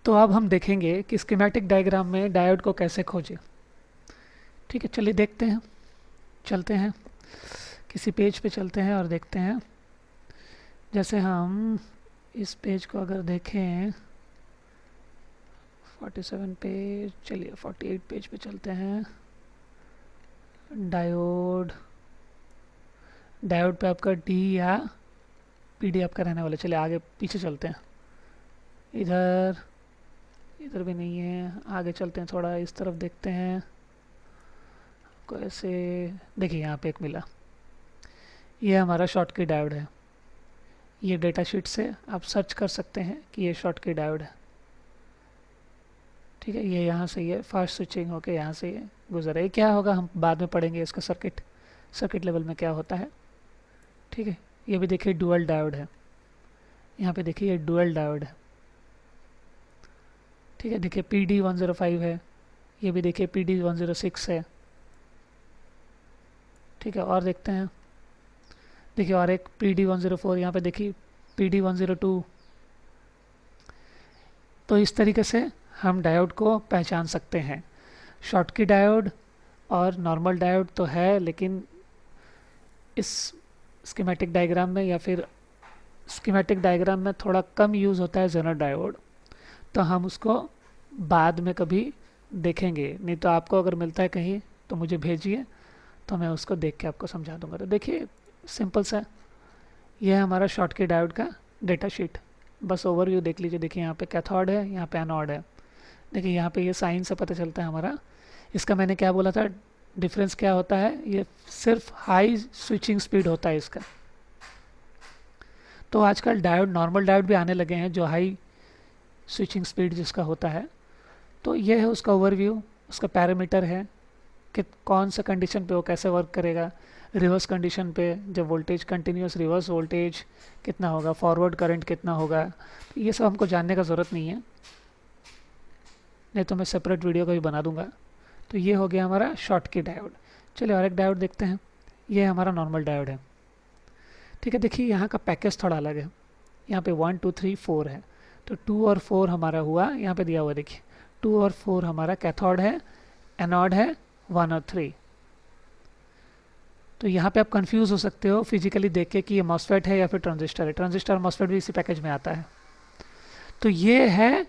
तो अब हम देखेंगे कि स्कीमेटिक डायग्राम में डायोड को कैसे खोजें। ठीक है, चलिए देखते हैं, चलते हैं किसी पेज पे चलते हैं और देखते हैं। जैसे हम इस पेज को अगर देखें 47 पेज, चलिए 48 पेज पे चलते हैं। डायोड, डायोड पे आपका डी या पीडी आपका रहने वाला। चलिए आगे पीछे चलते हैं। इधर इधर भी नहीं है, आगे चलते हैं, थोड़ा इस तरफ देखते हैं। को ऐसे देखिए, यहाँ पे एक मिला। ये हमारा शॉर्टकी डायोड है। ये डेटा शीट से आप सर्च कर सकते हैं कि ये शॉर्टकी डायोड है। ठीक है, ये यहाँ से ये फास्ट स्विचिंग होके यहाँ से ये गुजरा। ये क्या होगा हम बाद में पढ़ेंगे, इसका सर्किट लेवल में क्या होता है। ठीक है, ये भी देखिए डुअल डायोड है। यहाँ पे देखिए ये डुअल डायोड है। ठीक है, देखिए PD105 है। ये भी देखिए PD106 है। ठीक है, और देखते हैं। देखिए और एक PD104, यहाँ पे देखिए PD102। तो इस तरीके से हम डायोड को पहचान सकते हैं। शॉर्टकी डायोड और नॉर्मल डायोड तो है, लेकिन इस स्कीमेटिक डायग्राम में या फिर स्कीमेटिक डायग्राम में थोड़ा कम यूज़ होता है जेनर डायोड। तो हम उसको बाद में कभी देखेंगे, नहीं तो आपको अगर मिलता है कहीं तो मुझे भेजिए, तो मैं उसको देख के आपको समझा दूंगा। तो देखिए सिंपल सा, यह है हमारा शॉर्टकी डायोड का डेटा शीट। बस ओवरव्यू देख लीजिए। देखिए यहाँ पे कैथोड है, यहाँ पे एनोड है। देखिए यहाँ पे ये साइन से पता चलता है हमारा। इसका मैंने क्या बोला था, डिफरेंस क्या होता है, ये सिर्फ हाई स्विचिंग स्पीड होता है इसका। तो आजकल डायोड, नॉर्मल डायोड भी आने लगे हैं जो हाई स्विचिंग स्पीड जिसका होता है। तो ये है उसका ओवरव्यू, उसका पैरामीटर है कि कौन सा कंडीशन पे वो कैसे वर्क करेगा। रिवर्स कंडीशन पे जब वोल्टेज कंटिन्यूस, रिवर्स वोल्टेज कितना होगा, फॉरवर्ड करंट कितना होगा, तो ये सब हमको जानने का ज़रूरत नहीं है, नहीं तो मैं सेपरेट वीडियो का भी बना दूंगा। तो ये हो गया हमारा शॉर्टकी डायोड। चलिए और एक डायोड देखते हैं। ये हमारा नॉर्मल डायोड है। ठीक है, देखिए यहाँ का पैकेज थोड़ा अलग है। यहाँ पे 1 2 3 4 है, तो 2 और 4 हमारा हुआ, यहाँ पे दिया हुआ देखिए 2 और 4 हमारा कैथोड है, एनोड है 1 और 3। तो यहाँ पे आप कंफ्यूज हो सकते हो फिजिकली देख के कि ये मॉसफेट है या फिर ट्रांजिस्टर है। ट्रांजिस्टर और मॉसफेट भी इसी पैकेज में आता है। तो ये है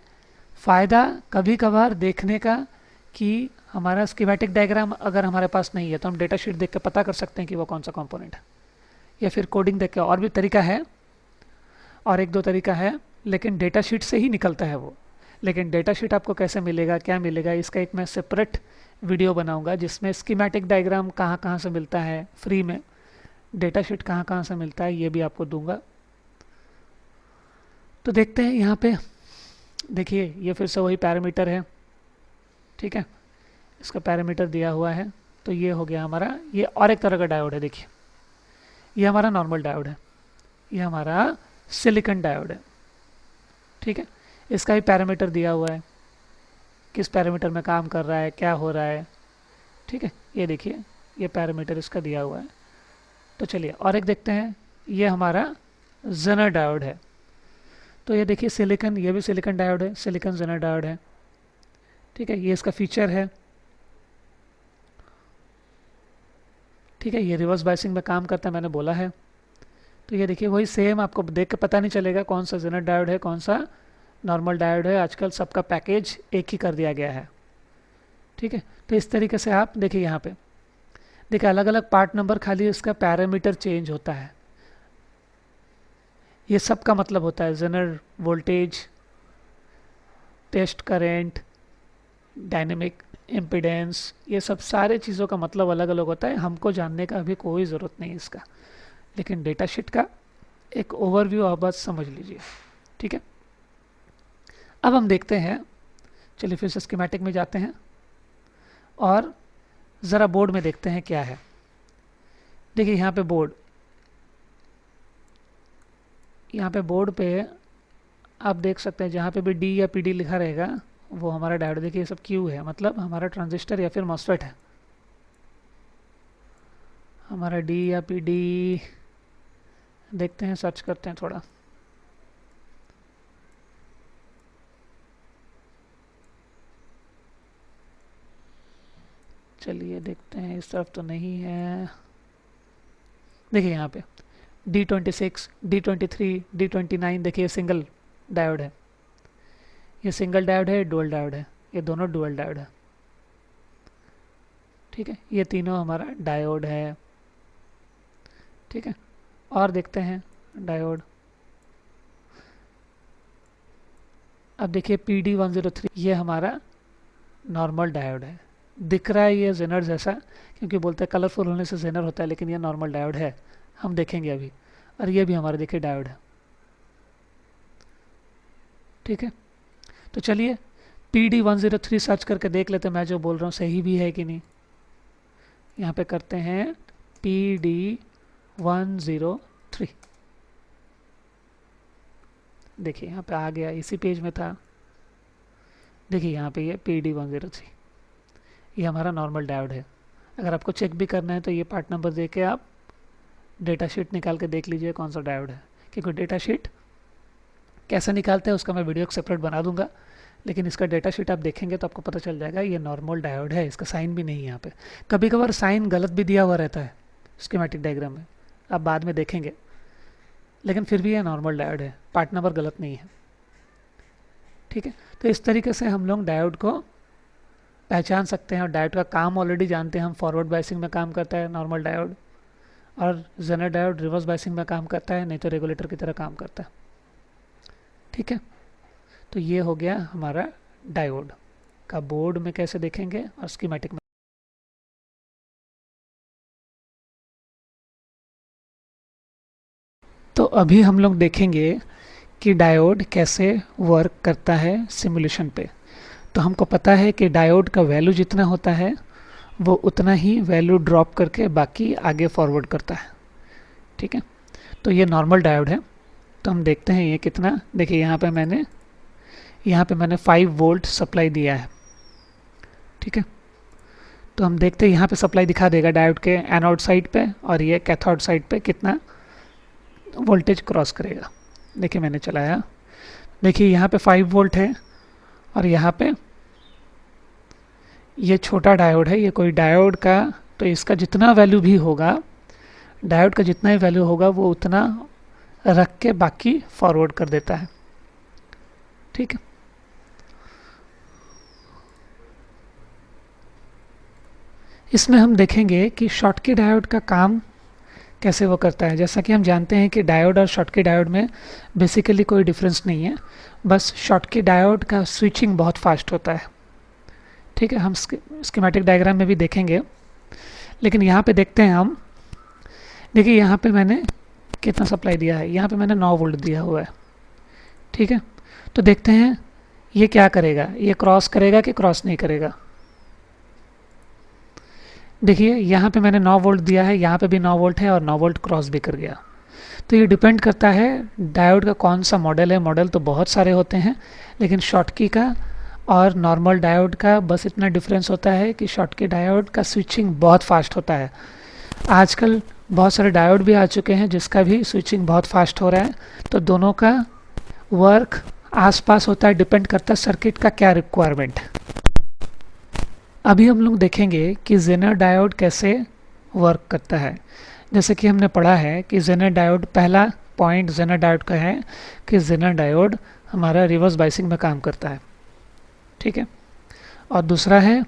फ़ायदा कभी कभार देखने का कि हमारा स्कीमेटिक डायग्राम अगर हमारे पास नहीं है तो हम डेटा शीट देख के पता कर सकते हैं कि वो कौन सा कंपोनेंट है, या फिर कोडिंग देख के। और भी तरीका है, और एक दो तरीका है, लेकिन डेटा शीट से ही निकलता है वो। लेकिन डेटा शीट आपको कैसे मिलेगा, क्या मिलेगा, इसका एक मैं सेपरेट वीडियो बनाऊंगा जिसमें स्कीमेटिक डायग्राम कहाँ कहाँ से मिलता है फ्री में, डेटा शीट कहाँ कहाँ से मिलता है, ये भी आपको दूंगा। तो देखते हैं यहाँ पे, देखिए ये फिर से वही पैरामीटर है। ठीक है, इसका पैरामीटर दिया हुआ है। तो ये हो गया हमारा, ये और एक तरह का डायोड है। देखिए ये हमारा नॉर्मल डायोड है, ये हमारा सिलिकॉन डायोड है। ठीक है, इसका भी पैरामीटर दिया हुआ है, किस पैरामीटर में काम कर रहा है, क्या हो रहा है। ठीक है, ये देखिए ये पैरामीटर इसका दिया हुआ है। तो चलिए और एक देखते हैं। ये हमारा जेनर डायोड है। तो ये देखिए सिलिकॉन, ये भी सिलिकॉन डायोड है, सिलिकॉन जेनर डायोड है। ठीक है, ये इसका फीचर है। ठीक है, ये रिवर्स बायसिंग में काम करता है, मैंने बोला है। तो ये देखिए वही सेम, आपको देख के पता नहीं चलेगा कौन सा जेनर डायोड है, कौन सा नॉर्मल डायोड है। आजकल सबका पैकेज एक ही कर दिया गया है। ठीक है, तो इस तरीके से आप देखिए यहाँ पे देखिए अलग अलग पार्ट नंबर, खाली इसका पैरामीटर चेंज होता है। ये सब का मतलब होता है zener voltage, test current, dynamic impedance, ये सब सारे चीज़ों का मतलब अलग अलग होता है। हमको जानने का अभी कोई ज़रूरत नहीं है इसका, लेकिन डेटा शीट का एक ओवरव्यू आप बस समझ लीजिए। ठीक है, अब हम देखते हैं, चलिए फिर से स्कीमेटिक में जाते हैं और ज़रा बोर्ड में देखते हैं क्या है। देखिए यहाँ पे बोर्ड, यहाँ पे बोर्ड पे आप देख सकते हैं जहाँ पे भी डी या पीडी लिखा रहेगा वो हमारा डायोड। देखिए ये सब क्यू है, मतलब हमारा ट्रांजिस्टर या फिर मॉसफेट है। हमारा डी या पीडी देखते हैं, सर्च करते हैं थोड़ा। चलिए देखते हैं, इस तरफ तो नहीं है। देखिए यहाँ पे D26, D23, D29, देखिए सिंगल डायोड है, ये सिंगल डायोड है, डुअल डायोड है, ये दोनों डुअल डायोड है। ठीक है, ये तीनों हमारा डायोड है। ठीक है, और देखते हैं डायोड। अब देखिए PD103, ये हमारा नॉर्मल डायोड है। दिख रहा है ये जेनर जैसा, क्योंकि बोलते हैं कलरफुल होने से जेनर होता है, लेकिन ये नॉर्मल डायोड है, हम देखेंगे अभी। और ये भी हमारा देखिए डायोड है। ठीक है, तो चलिए PD103 सर्च करके देख लेते हैं मैं जो बोल रहा हूँ सही भी है कि नहीं। यहाँ पे करते हैं PD103, देखिए यहाँ पे आ गया, इसी पेज में था। देखिए यहाँ पे ये PD103, ये हमारा नॉर्मल डायोड है। अगर आपको चेक भी करना है तो ये पार्ट नंबर दे के आप डेटा शीट निकाल के देख लीजिए कौन सा डायोड है, क्योंकि डेटा शीट कैसे निकालते हैं उसका मैं वीडियो सेपरेट बना दूंगा, लेकिन इसका डेटा शीट आप देखेंगे तो आपको पता चल जाएगा ये नॉर्मल डायोड है। इसका साइन भी नहीं है यहाँ पे, कभी कभार साइन गलत भी दिया हुआ रहता है स्कीमेटिक डायग्राम में, आप बाद में देखेंगे, लेकिन फिर भी ये नॉर्मल डायोड है, पार्ट नंबर गलत नहीं है। ठीक है, तो इस तरीके से हम लोग डायोड को पहचान सकते हैं, और डायोड का काम ऑलरेडी जानते हैं हम। फॉरवर्ड बायसिंग में काम करता है नॉर्मल डायोड, और जेनर डायोड रिवर्स बायसिंग में काम करता है, नहीं तो रेगुलेटर की तरह काम करता है। ठीक है, तो ये हो गया हमारा डायोड का। बोर्ड में कैसे देखेंगे और स्कीमेटिक में। तो अभी हम लोग देखेंगे कि डायोड कैसे वर्क करता है सिमुलेशन पे। तो हमको पता है कि डायोड का वैल्यू जितना होता है वो उतना ही वैल्यू ड्रॉप करके बाकी आगे फॉरवर्ड करता है। ठीक है, तो ये नॉर्मल डायोड है। तो हम देखते हैं ये कितना, देखिए यहाँ पे मैंने 5 वोल्ट सप्लाई दिया है। ठीक है, तो हम देखते हैं यहाँ पे सप्लाई दिखा देगा डायोड के एनोड साइड पे, और ये कैथोड साइड पे कितना वोल्टेज क्रॉस करेगा। देखिए मैंने चलाया, देखिए यहाँ पे 5 वोल्ट है, और यहाँ पे ये छोटा डायोड है, ये कोई डायोड का, तो इसका जितना वैल्यू भी होगा, डायोड का जितना ही वैल्यू होगा वो उतना रख के बाकी फॉरवर्ड कर देता है। ठीक है, इसमें हम देखेंगे कि शॉटकी डायोड का काम कैसे वो करता है। जैसा कि हम जानते हैं कि डायोड और शॉटकी डायोड में बेसिकली कोई डिफरेंस नहीं है, बस शॉटकी डायोड का स्विचिंग बहुत फास्ट होता है। ठीक है, हम स्कीमेटिक डायग्राम में भी देखेंगे, लेकिन यहाँ पे देखते हैं हम। देखिए यहाँ पे मैंने कितना सप्लाई दिया है, यहाँ पे मैंने 9 वोल्ट दिया हुआ है। ठीक है, तो देखते हैं ये क्या करेगा, ये क्रॉस करेगा कि क्रॉस नहीं करेगा। देखिए यहाँ पे मैंने 9 वोल्ट दिया है, यहाँ पे भी 9 वोल्ट है, और 9 वोल्ट क्रॉस भी कर गया। तो ये डिपेंड करता है डायोड का कौन सा मॉडल है। मॉडल तो बहुत सारे होते हैं, लेकिन शॉटकी का और नॉर्मल डायोड का बस इतना डिफरेंस होता है कि शॉटकी डायोड का स्विचिंग बहुत फास्ट होता है। आजकल बहुत सारे डायोड भी आ चुके हैं जिसका भी स्विचिंग बहुत फास्ट हो रहा है। तो दोनों का वर्क आसपास होता है, डिपेंड करता है सर्किट का क्या रिक्वायरमेंट। अभी हम लोग देखेंगे कि जेनर डायोड कैसे वर्क करता है। जैसे कि हमने पढ़ा है कि जेनर डायोड, पहला पॉइंट जेनर डायोड का है कि जेनर डायोड हमारा रिवर्स बायसिंग में काम करता है। ठीक है, और दूसरा है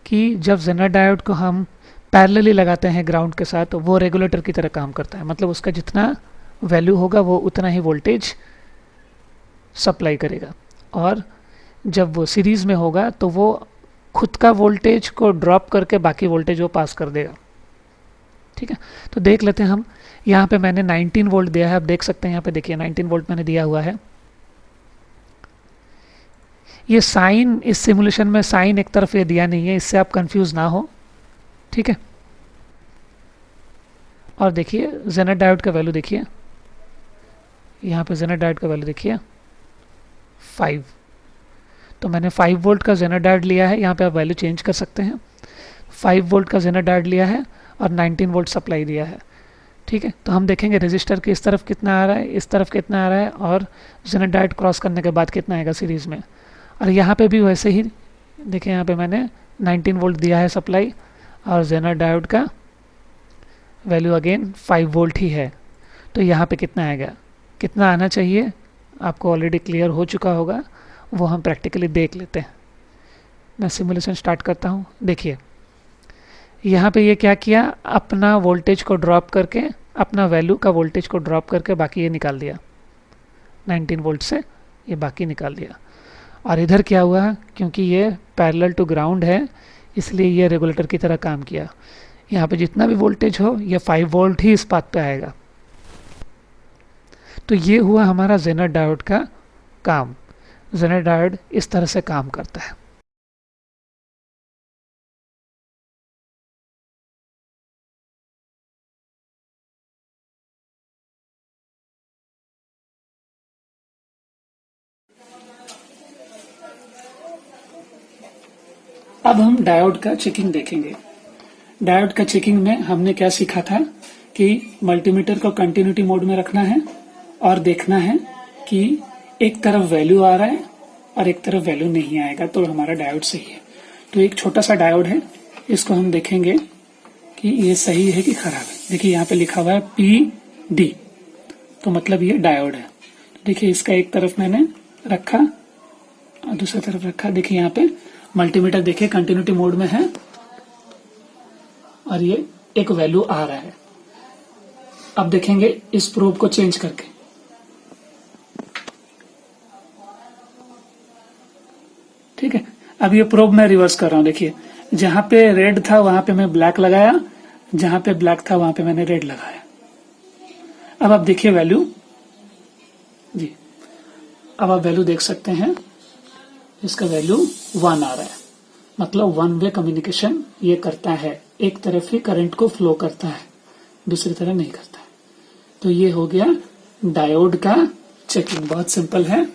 कि जब जेनर डायोड को हम पैरेलली लगाते हैं ग्राउंड के साथ, तो वो रेगुलेटर की तरह काम करता है, मतलब उसका जितना वैल्यू होगा वो उतना ही वोल्टेज सप्लाई करेगा। और जब वो सीरीज़ में होगा तो वो खुद का वोल्टेज को ड्रॉप करके बाकी वोल्टेज वो पास कर देगा। ठीक है, तो देख लेते हैं हम। यहाँ पे मैंने 19 वोल्ट दिया है, आप देख सकते हैं यहाँ पे देखिए 19 वोल्ट मैंने दिया हुआ है। ये साइन, इस सिमुलेशन में साइन एक तरफ ये दिया नहीं है, इससे आप कंफ्यूज ना हो। ठीक है, और देखिए जेनर डायोड का वैल्यू देखिए, यहाँ पे जेनर डायोड का वैल्यू देखिए 5। तो मैंने 5 वोल्ट का जेनर डायोड लिया है, यहाँ पे आप वैल्यू चेंज कर सकते हैं। 5 वोल्ट का जेनर डायोड लिया है और 19 वोल्ट सप्लाई दिया है। ठीक है, तो हम देखेंगे रजिस्टर के इस तरफ कितना आ रहा है, इस तरफ कितना आ रहा है, और जेनर डायोड क्रॉस करने के बाद कितना आएगा सीरीज़ में। और यहाँ पे भी वैसे ही देखिए, यहाँ पे मैंने 19 वोल्ट दिया है सप्लाई, और जेनर डायोड का वैल्यू अगेन 5 वोल्ट ही है। तो यहाँ पे कितना आएगा, कितना आना चाहिए आपको ऑलरेडी क्लियर हो चुका होगा, वो हम प्रैक्टिकली देख लेते हैं। मैं सिमुलेशन स्टार्ट करता हूँ। देखिए यहाँ पे ये क्या किया, अपना वोल्टेज को ड्रॉप करके, अपना वैल्यू का वोल्टेज को ड्रॉप करके बाकी ये निकाल दिया, 19 वोल्ट से ये बाकी निकाल दिया। और इधर क्या हुआ, क्योंकि ये पैरेलल टू ग्राउंड है इसलिए ये रेगुलेटर की तरह काम किया। यहाँ पे जितना भी वोल्टेज हो ये 5 वोल्ट ही इस पाथ पे आएगा। तो ये हुआ हमारा जेनर डायोड का काम। जेनर डायोड इस तरह से काम करता है। अब हम डायोड का चेकिंग देखेंगे। डायोड का चेकिंग में हमने क्या सीखा था कि मल्टीमीटर को कंटिन्यूटी मोड में रखना है और देखना है कि एक तरफ वैल्यू आ रहा है और एक तरफ वैल्यू नहीं आएगा तो हमारा डायोड सही है। तो एक छोटा सा डायोड है, इसको हम देखेंगे कि ये सही है कि खराब है। देखिए यहाँ पे लिखा हुआ है PD, तो मतलब ये डायोड है। देखिए इसका एक तरफ मैंने रखा और दूसरी तरफ रखा। देखिए यहाँ पे मल्टीमीटर देखिए कंटिन्यूटी मोड में है और ये एक वैल्यू आ रहा है। अब देखेंगे इस प्रोब को चेंज करके। ठीक है, अब ये प्रोब मैं रिवर्स कर रहा हूं। देखिए जहां पे रेड था वहां पे मैं ब्लैक लगाया, जहां पे ब्लैक था वहां पे मैंने रेड लगाया। अब आप देखिए वैल्यू जी, अब आप वैल्यू देख सकते हैं, इसका वैल्यू 1 आ रहा है। मतलब वन वे कम्युनिकेशन ये करता है, एक तरफ ही करंट को फ्लो करता है, दूसरी तरफ नहीं करता है। तो ये हो गया डायोड का चेकिंग, बहुत सिंपल है।